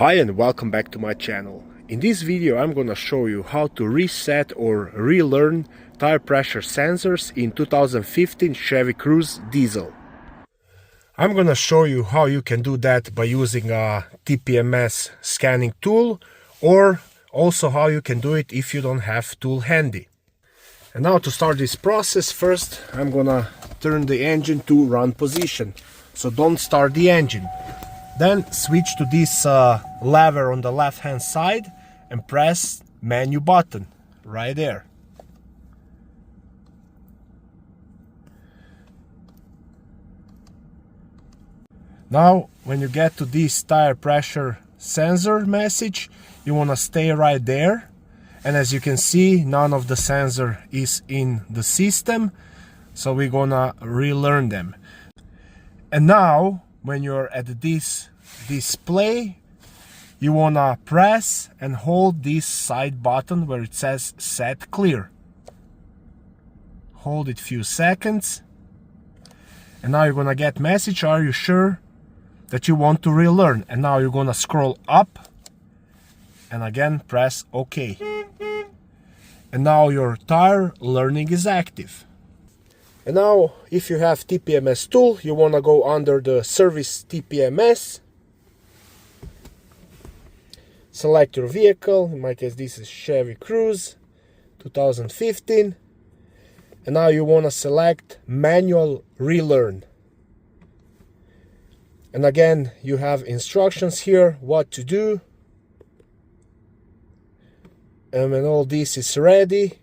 Hi and welcome back to my channel. In this video I'm gonna show you how to reset or relearn tire pressure sensors in 2015 Chevy Cruze diesel. I'm gonna show you how you can do that by using a TPMS scanning tool, or also how you can do it if you don't have tool handy. And now to start this process, first I'm gonna turn the engine to run position. So don't start the engine. Then switch to this lever on the left hand side and press menu button right there. Now when you get to this tire pressure sensor message, you want to stay right there, and as you can see, none of the sensor is in the system, so we're gonna relearn them. And now when you're at this display, you wanna press and hold this side button where it says set clear. Hold it few seconds, and now you're gonna get message, are you sure that you want to relearn? And now you're gonna scroll up and again press OK. And now your tire learning is active. And now if you have TPMS tool, you want to go under the service TPMS, select your vehicle. In my case this is Chevy Cruze 2015, and now you want to select manual relearn. And again you have instructions here what to do, and when all this is ready,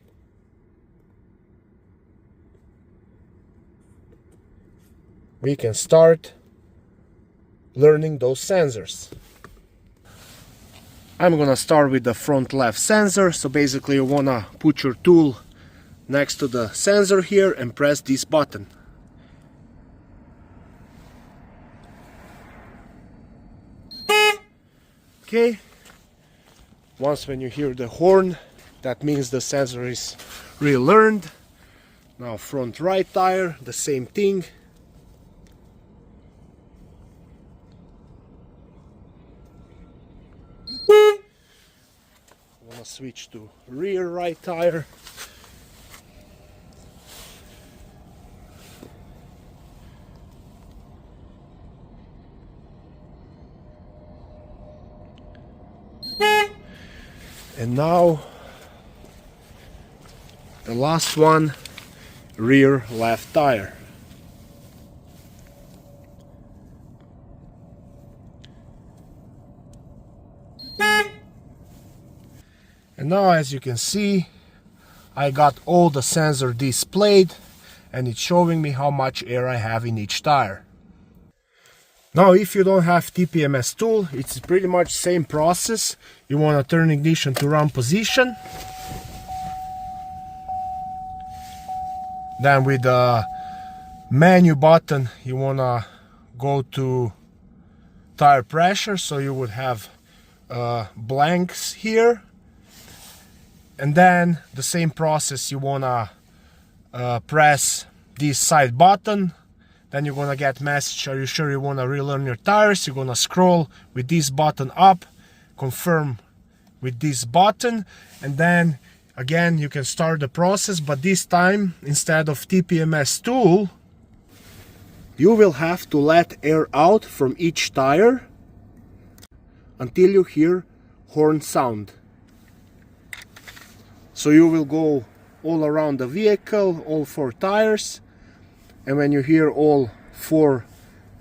we can start learning those sensors. I'm gonna start with the front left sensor. So basically you wanna put your tool next to the sensor here and press this button. Okay, once when you hear the horn, that means the sensor is relearned. Now front right tire, the same thing. I want to switch to rear right tire. And now the last one, rear left tire. And now as you can see, I got all the sensor displayed and it's showing me how much air I have in each tire. Now if you don't have TPMS tool, it's pretty much same process. You want to turn ignition to run position. Then with the menu button you want to go to tire pressure, so you would have blanks here. And then the same process, you wanna press this side button. Then you're gonna get message, are you sure you wanna relearn your tires? You're gonna scroll with this button up, confirm with this button, and then again you can start the process. But this time, instead of TPMS tool, you will have to let air out from each tire until you hear horn sound. So you will go all around the vehicle, all 4 tires, and when you hear all 4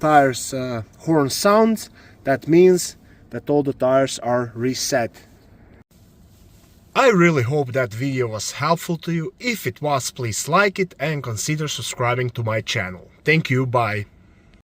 tires horn sounds, that means that all the tires are reset. I really hope that video was helpful to you. If it was, please like it and consider subscribing to my channel. Thank you, bye.